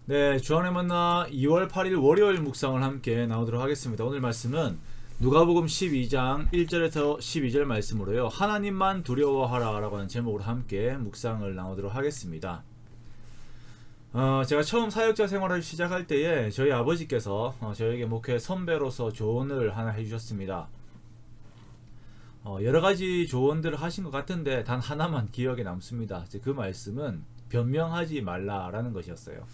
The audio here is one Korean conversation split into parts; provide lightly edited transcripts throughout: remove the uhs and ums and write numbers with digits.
네, 주안의 만나 2월 8일 월요일 묵상을 함께 나오도록 하겠습니다. 오늘 말씀은 누가복음 12장 1절에서 12절 말씀으로요. 하나님만 두려워하라 라고 하는 제목으로 함께 묵상을 나오도록 하겠습니다. 제가 처음 사역자 생활을 시작할 때에 저희 아버지께서 저에게 목회 선배로서 조언을 하나 해주셨습니다. 여러 가지 조언들을 하신 것 같은데 단 하나만 기억에 남습니다. 그 말씀은 변명하지 말라라는 것이었어요.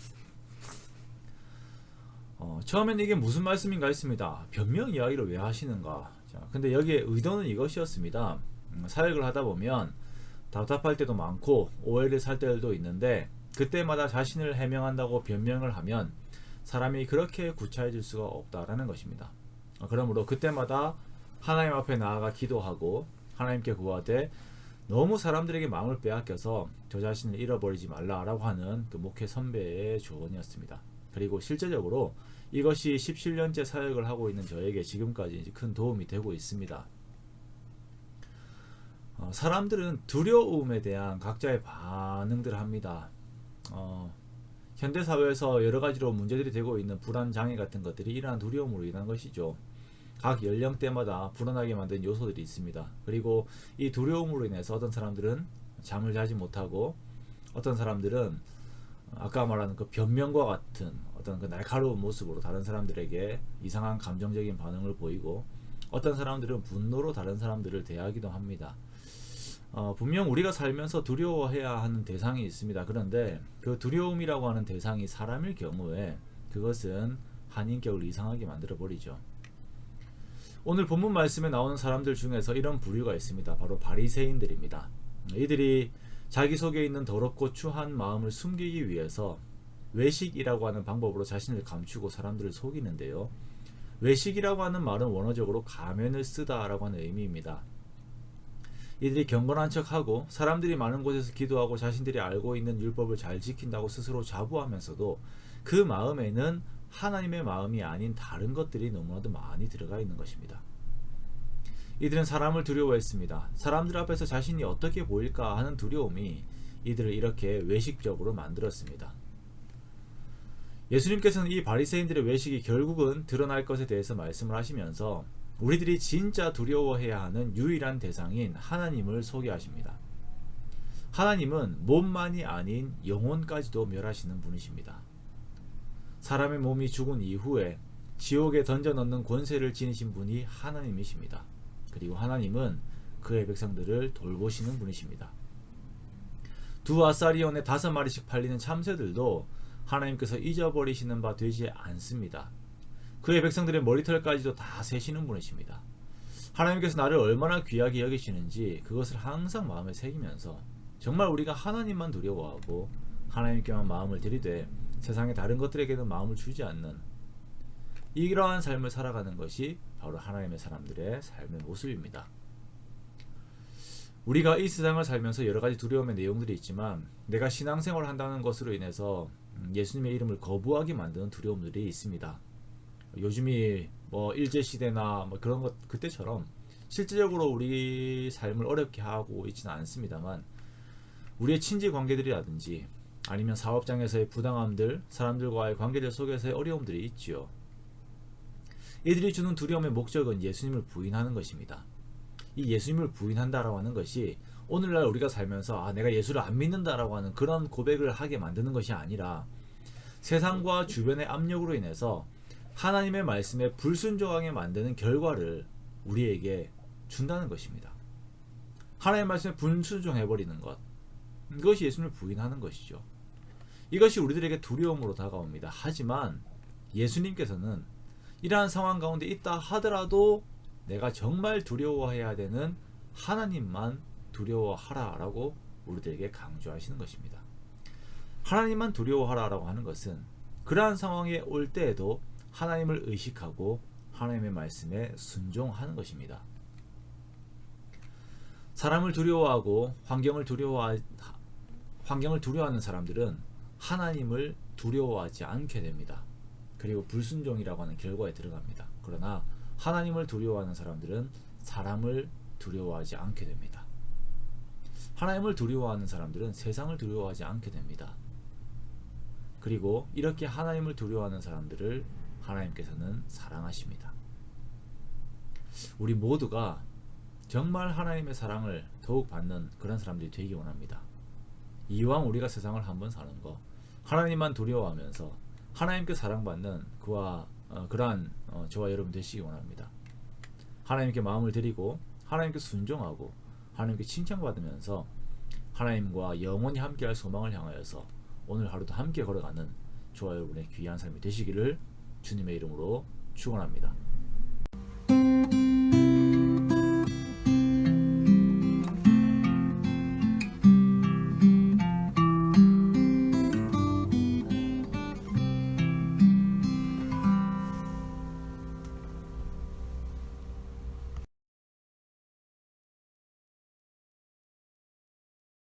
처음엔 이게 무슨 말씀인가 했습니다. 변명 이야기를 왜 하시는가. 자, 근데 여기에 의도는 이것이었습니다. 사역을 하다 보면 답답할 때도 많고 오해를 살 때도 있는데 그때마다 자신을 해명한다고 변명을 하면 사람이 그렇게 구차해질 수가 없다라는 것입니다. 그러므로 그때마다 하나님 앞에 나아가 기도하고 하나님께 구하되 너무 사람들에게 마음을 빼앗겨서 저 자신을 잃어버리지 말라라고 하는 그 목회 선배의 조언이었습니다. 그리고 실제적으로 이것이 17년째 사역을 하고 있는 저에게 지금까지 큰 도움이 되고 있습니다. 사람들은 두려움에 대한 각자의 반응들을 합니다. 현대사회에서 여러가지로 문제들이 되고 있는 불안장애 같은 것들이 이러한 두려움으로 인한 것이죠. 각 연령대마다 불안하게 만든 요소들이 있습니다. 그리고 이 두려움으로 인해서 어떤 사람들은 잠을 자지 못하고 어떤 사람들은 아까 말하는 그 변명과 같은 어떤 그 날카로운 모습으로 다른 사람들에게 이상한 감정적인 반응을 보이고 어떤 사람들은 분노로 다른 사람들을 대하기도 합니다. 분명 우리가 살면서 두려워해야 하는 대상이 있습니다. 그런데 그 두려움이라고 하는 대상이 사람일 경우에 그것은 한 인격을 이상하게 만들어 버리죠. 오늘 본문 말씀에 나오는 사람들 중에서 이런 부류가 있습니다. 바로 바리새인들입니다. 이들이 자기 속에 있는 더럽고 추한 마음을 숨기기 위해서 외식이라고 하는 방법으로 자신을 감추고 사람들을 속이는데요. 외식이라고 하는 말은 원어적으로 가면을 쓰다라고 하는 의미입니다. 이들이 경건한 척하고 사람들이 많은 곳에서 기도하고 자신들이 알고 있는 율법을 잘 지킨다고 스스로 자부하면서도 그 마음에는 하나님의 마음이 아닌 다른 것들이 너무나도 많이 들어가 있는 것입니다. 이들은 사람을 두려워했습니다. 사람들 앞에서 자신이 어떻게 보일까 하는 두려움이 이들을 이렇게 외식적으로 만들었습니다. 예수님께서는 이 바리새인들의 외식이 결국은 드러날 것에 대해서 말씀을 하시면서 우리들이 진짜 두려워해야 하는 유일한 대상인 하나님을 소개하십니다. 하나님은 몸만이 아닌 영혼까지도 멸하시는 분이십니다. 사람의 몸이 죽은 이후에 지옥에 던져넣는 권세를 지니신 분이 하나님이십니다. 그리고 하나님은 그의 백성들을 돌보시는 분이십니다. 두 아사리온에 5마리씩 팔리는 참새들도 하나님께서 잊어버리시는 바 되지 않습니다. 그의 백성들의 머리털까지도 다 세시는 분이십니다. 하나님께서 나를 얼마나 귀하게 여기시는지 그것을 항상 마음에 새기면서 정말 우리가 하나님만 두려워하고 하나님께만 마음을 들이되 세상의 다른 것들에게는 마음을 주지 않는 이러한 삶을 살아가는 것이 바로 하나님의 사람들의 삶의 모습입니다. 우리가 이 세상을 살면서 여러 가지 두려움의 내용들이 있지만 내가 신앙생활을 한다는 것으로 인해서 예수님의 이름을 거부하게 만드는 두려움들이 있습니다. 요즘이 일제시대나 그런 것 그때처럼 실질적으로 우리 삶을 어렵게 하고 있지는 않습니다만 우리의 친지 관계들이라든지 아니면 사업장에서의 부당함들, 사람들과의 관계들 속에서의 어려움들이 있지요. 이들이 주는 두려움의 목적은 예수님을 부인하는 것입니다. 이 예수님을 부인한다라고 하는 것이 오늘날 우리가 살면서 내가 예수를 안 믿는다라고 하는 그런 고백을 하게 만드는 것이 아니라 세상과 주변의 압력으로 인해서 하나님의 말씀에 불순종하게 만드는 결과를 우리에게 준다는 것입니다. 하나님의 말씀에 불순종해버리는 것, 이것이 예수님을 부인하는 것이죠. 이것이 우리들에게 두려움으로 다가옵니다. 하지만 예수님께서는 이러한 상황 가운데 있다 하더라도 내가 정말 두려워해야 되는 하나님만 두려워하라 라고 우리들에게 강조하시는 것입니다. 하나님만 두려워하라 라고 하는 것은 그러한 상황에 올 때에도 하나님을 의식하고 하나님의 말씀에 순종하는 것입니다. 사람을 두려워하고 환경을 두려워하는 사람들은 하나님을 두려워하지 않게 됩니다. 그리고 불순종이라고 하는 결과에 들어갑니다. 그러나 하나님을 두려워하는 사람들은 사람을 두려워하지 않게 됩니다. 하나님을 두려워하는 사람들은 세상을 두려워하지 않게 됩니다. 그리고 이렇게 하나님을 두려워하는 사람들을 하나님께서는 사랑하십니다. 우리 모두가 정말 하나님의 사랑을 더욱 받는 그런 사람들이 되기 원합니다. 이왕 우리가 세상을 한번 사는 거 하나님만 두려워하면서 하나님께 사랑받는 그러한 저와 여러분 되시기 원합니다. 하나님께 마음을 드리고 하나님께 순종하고 하나님께 칭찬받으면서 하나님과 영원히 함께할 소망을 향하여서 오늘 하루도 함께 걸어가는 저와 여러분의 귀한 삶이 되시기를 주님의 이름으로 축원합니다.